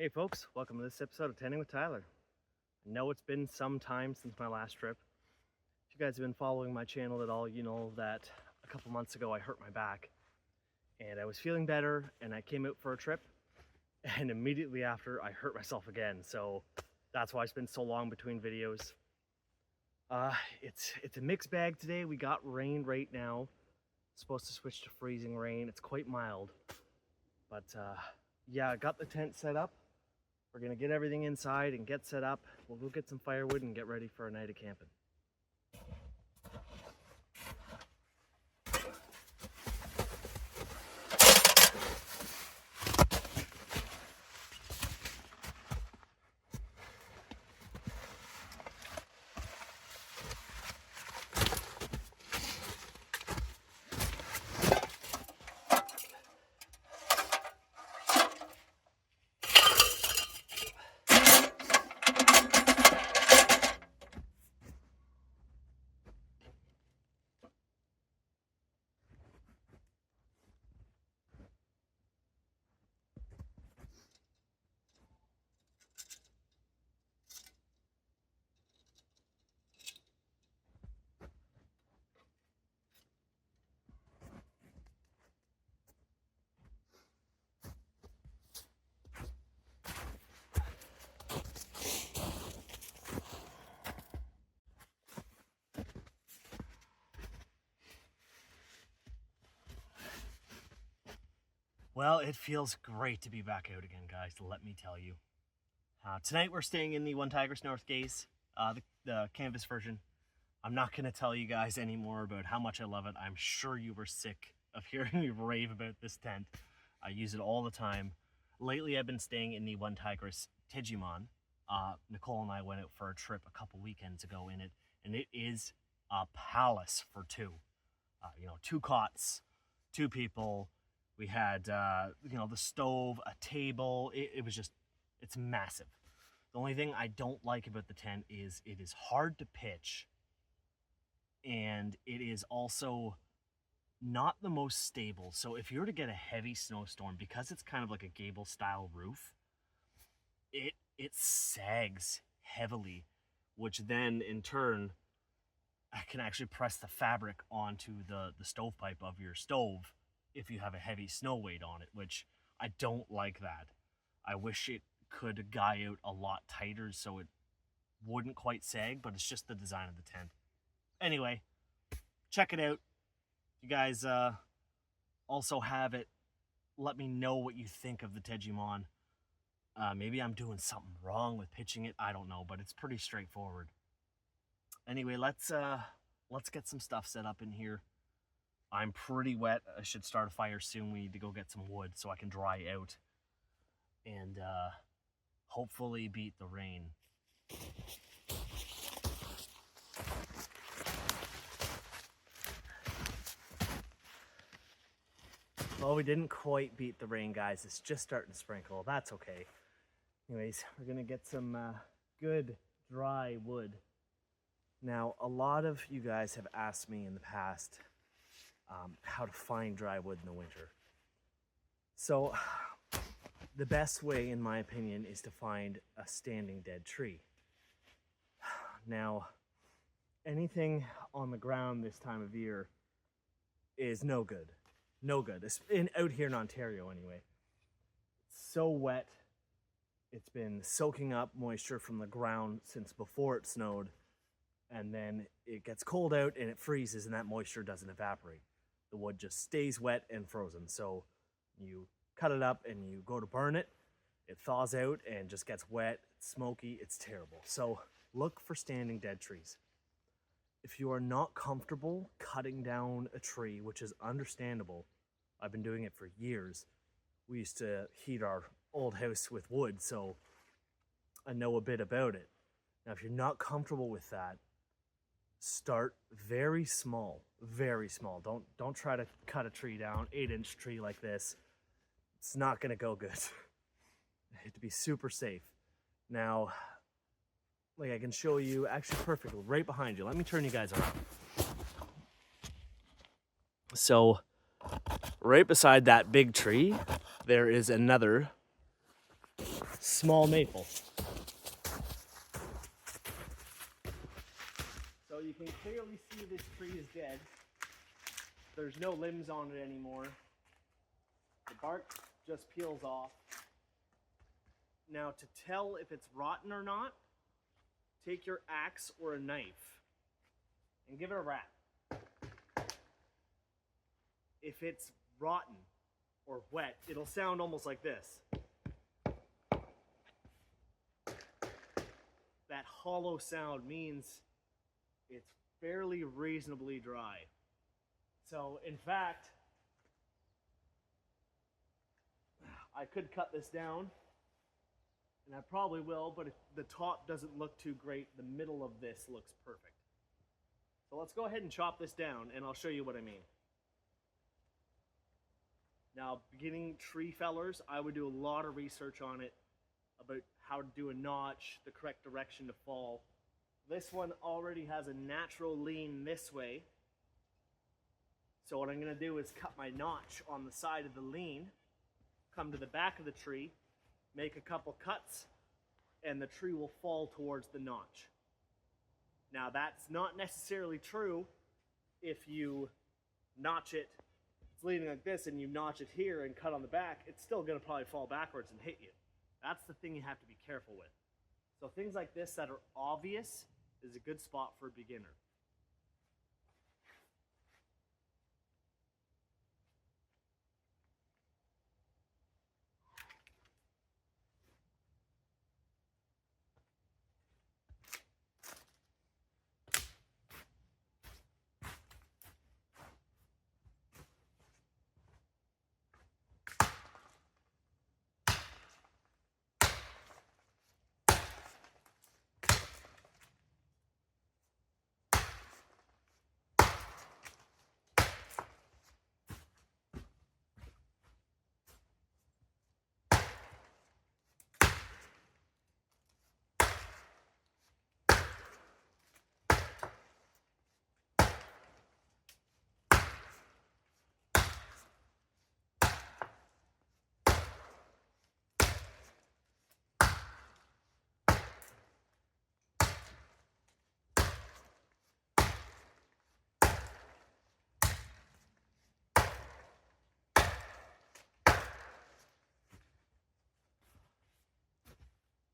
Hey folks, welcome to this episode of Tending with Tyler. I know it's been some time since my last trip. If you guys have been following my channel at all, you know that a couple months ago I hurt my back and I was feeling better and I came out for a trip and immediately after I hurt myself again. So that's why it's been so long between videos. It's a mixed bag today. We got rain right now. It's supposed to switch to freezing rain. It's quite mild, but yeah, I got the tent set up. We're gonna get everything inside and get set up. We'll go get some firewood and get ready for a night of camping. Well, it feels great to be back out again, guys, let me tell you. Tonight we're staying in the OneTigris Northgaze, the canvas version. I'm not going to tell you guys anymore about how much I love it. I'm sure you were sick of hearing me rave about this tent. I use it all the time. Lately I've been staying in the OneTigris Tigimon. Nicole and I went out for a trip a couple weekends ago in it, and it is a palace for two. You know, 2 cots, 2 people. We had, you know, the stove, a table. It's massive. The only thing I don't like about the tent is it is hard to pitch. And it is also not the most stable. So if you were to get a heavy snowstorm, because it's kind of like a gable style roof, it sags heavily, which then in turn, I can actually press the fabric onto the stovepipe of your stove if you have a heavy snow weight on it, which I don't like that. I wish it could guy out a lot tighter so it wouldn't quite sag, but it's just the design of the tent. Anyway, check it out. You guys also have it. Let me know what you think of the Tigimon. Maybe I'm doing something wrong with pitching it. I don't know, but it's pretty straightforward. Anyway, let's get some stuff set up in here. I'm pretty wet. I should start a fire soon. We need to go get some wood so I can dry out and hopefully beat the rain. Well, we didn't quite beat the rain, guys. It's just starting to sprinkle. That's okay. Anyways, we're going to get some good dry wood. Now, a lot of you guys have asked me in the past how to find dry wood in the winter. So the best way, in my opinion, is to find a standing dead tree. Now, anything on the ground this time of year is no good. No good. It's out here in Ontario anyway. It's so wet. It's been soaking up moisture from the ground since before it snowed. And then it gets cold out and it freezes and that moisture doesn't evaporate. The wood just stays wet and frozen. So you cut it up and you go to burn it. It thaws out and just gets wet, it's smoky, it's terrible. So look for standing dead trees. If you are not comfortable cutting down a tree, which is understandable, I've been doing it for years. We used to heat our old house with wood, so I know a bit about it. Now, if you're not comfortable with that, start very small, very small. Don't try to cut a tree down, 8-inch tree like this. It's not gonna go good. You have to be super safe. Now, like I can show you, actually perfectly, right behind you. Let me turn you guys around. So, right beside that big tree, there is another small maple. So you can clearly see this tree is dead. There's no limbs on it anymore. The bark just peels off. Now, to tell if it's rotten or not, take your axe or a knife and give it a rap. If it's rotten or wet, it'll sound almost like this. That hollow sound means it's fairly reasonably dry. So, in fact, I could cut this down, and I probably will, but if the top doesn't look too great, the middle of this looks perfect. So let's go ahead and chop this down, and I'll show you what I mean. Now, beginning tree fellers, I would do a lot of research on it about how to do a notch, the correct direction to fall. This one already has a natural lean this way. So what I'm going to do is cut my notch on the side of the lean, come to the back of the tree, make a couple cuts, and the tree will fall towards the notch. Now, that's not necessarily true if you notch it, it's leaning like this, and you notch it here and cut on the back, it's still going to probably fall backwards and hit you. That's the thing you have to be careful with. So things like this that are obvious is a good spot for a beginner.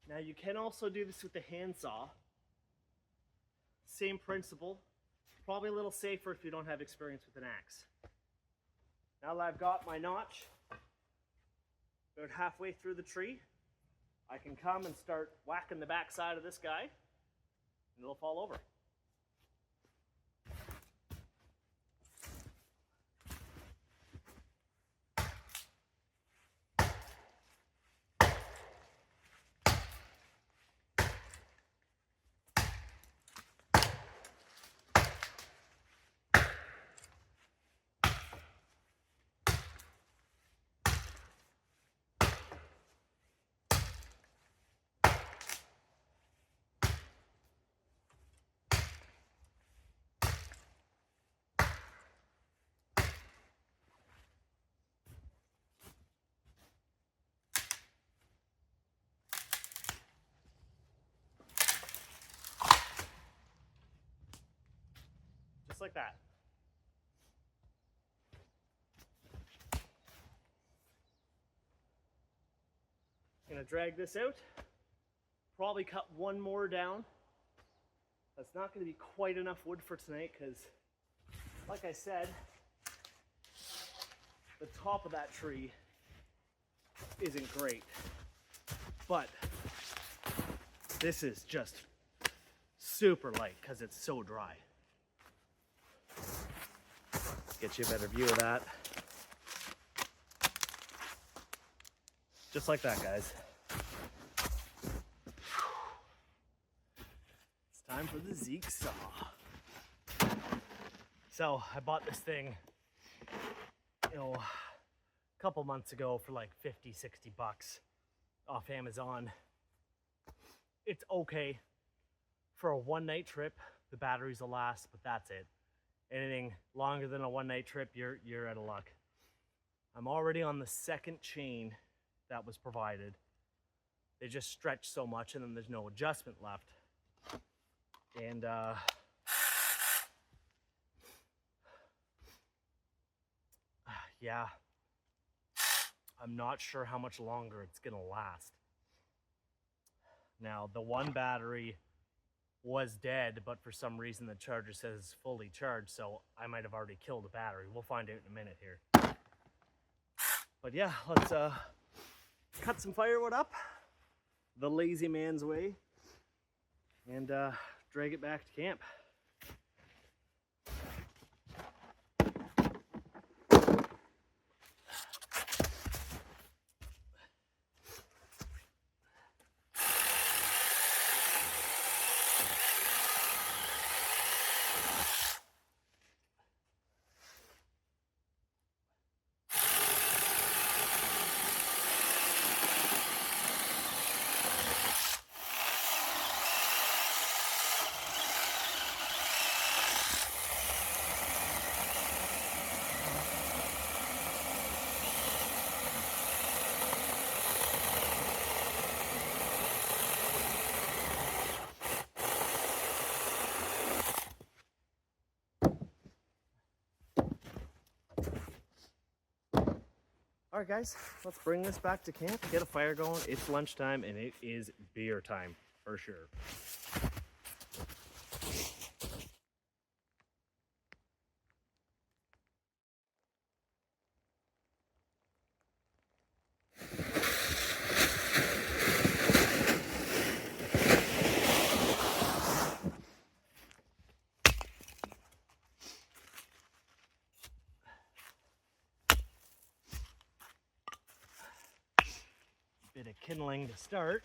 Now you can also do this with the handsaw. Same principle, probably a little safer if you don't have experience with an axe. Now that I've got my notch about halfway through the tree, I can come and start whacking the back side of this guy, and it'll fall over. Just like that. Gonna drag this out, probably cut one more down. That's not gonna be quite enough wood for tonight because, like I said, the top of that tree isn't great. But this is just super light because it's so dry. Get you a better view of that. Just like that, guys. It's time for the Zeke saw. So I bought this thing, a couple months ago for like 50, 60 bucks off Amazon. It's okay for a one-night trip. The batteries will last, but that's it. Anything longer than a one-night trip, you're out of luck. I'm already on the second chain that was provided. they just stretch so much and then there's no adjustment left. And yeah, I'm not sure how much longer it's gonna last. Now, the one battery was dead, but for some reason the charger says fully charged, so I might have already killed the battery. We'll find out in a minute here. But yeah, let's cut some firewood up the lazy man's way and drag it back to camp. All right, guys, let's bring this back to camp, get a fire going. It's lunchtime and it is beer time for sure. Bit of kindling to start.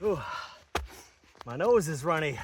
Ooh, my nose is runny.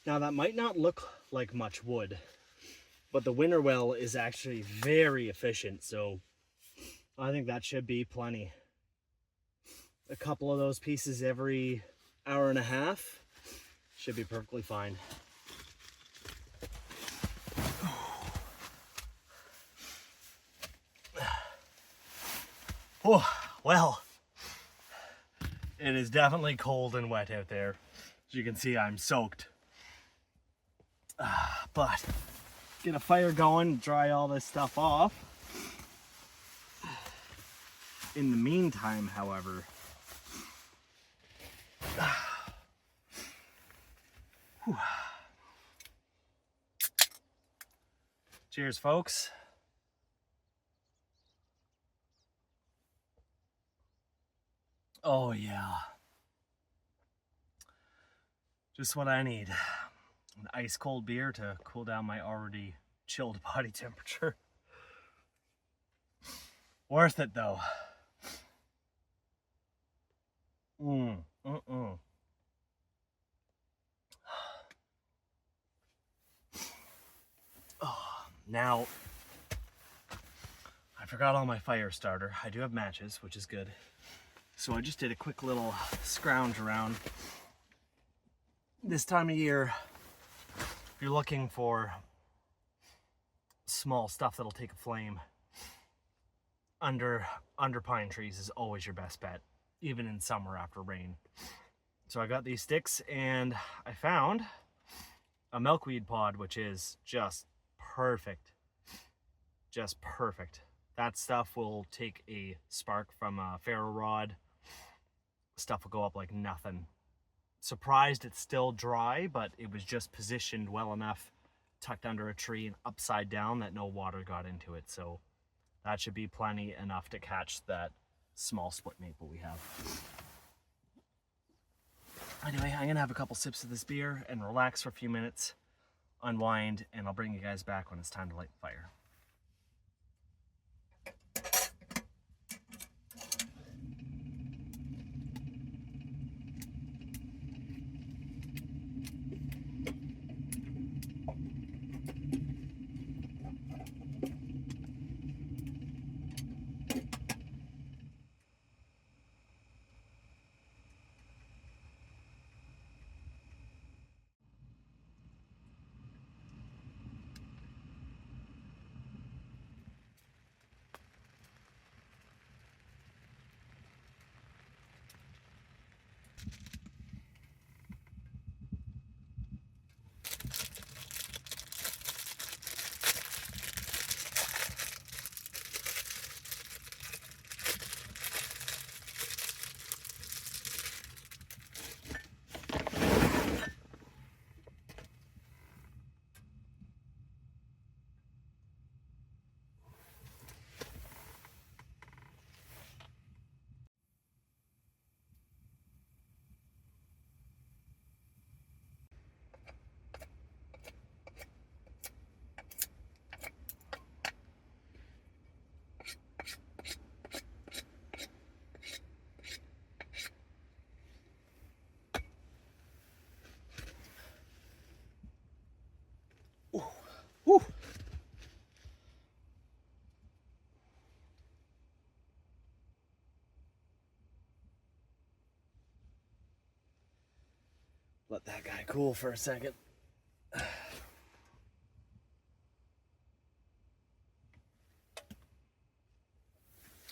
Now that might not look like much wood, but the Winnerwell is actually very efficient, so I think that should be plenty. A couple of those pieces every hour and a half should be perfectly fine. Oh, well, it is definitely cold and wet out there. As you can see, I'm soaked. But get a fire going, dry all this stuff off. In the meantime, however, cheers, folks. Oh yeah, just what I need. An ice cold beer to cool down my already chilled body temperature. Worth it though. Oh, now, I forgot all my fire starter. I do have matches, which is good. So I just did a quick little scrounge around. This time of year, if you're looking for small stuff that'll take a flame, under pine trees is always your best bet, even in summer after rain. So I got these sticks and I found a milkweed pod, which is just perfect. Just perfect. That stuff will take a spark from a ferro rod. Stuff will go up like nothing. Surprised it's still dry, but it was just positioned well enough, tucked under a tree and upside down, that no water got into it. So that should be plenty enough to catch that small split maple we have. Anyway, I'm gonna have a couple sips of this beer and relax for a few minutes, unwind, and I'll bring you guys back when it's time to light the fire. Whew. Let that guy cool for a second.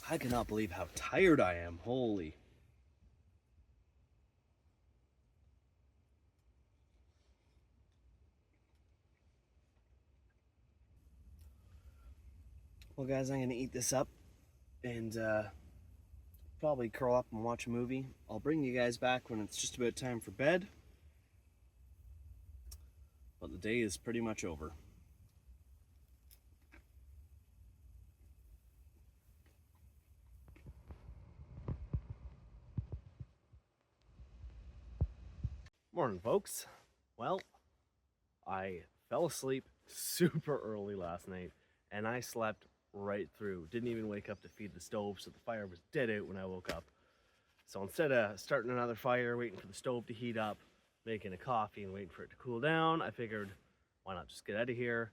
I cannot believe how tired I am. Holy. Well, guys, I'm gonna eat this up and probably curl up and watch a movie. I'll bring you guys back when it's just about time for bed. But the day is pretty much over. Morning, folks. Well, I fell asleep super early last night and I slept right through. Didn't even wake up to feed the stove, so the fire was dead out when I woke up. So instead of starting another fire, waiting for the stove to heat up, making a coffee and waiting for it to cool down, I figured, why not just get out of here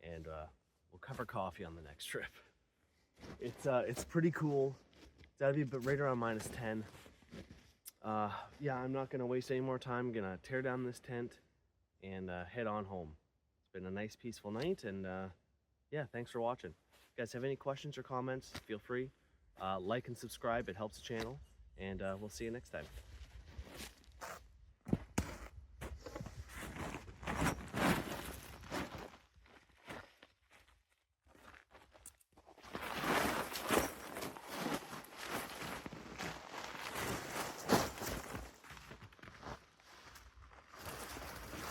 and we'll cover coffee on the next trip. It's pretty cool. It's gotta be right around -10. Yeah, I'm not gonna waste any more time. I'm gonna tear down this tent and head on home. It's been a nice, peaceful night, and yeah, thanks for watching. If you guys have any questions or comments, feel free. Like and subscribe, it helps the channel, and we'll see you next time.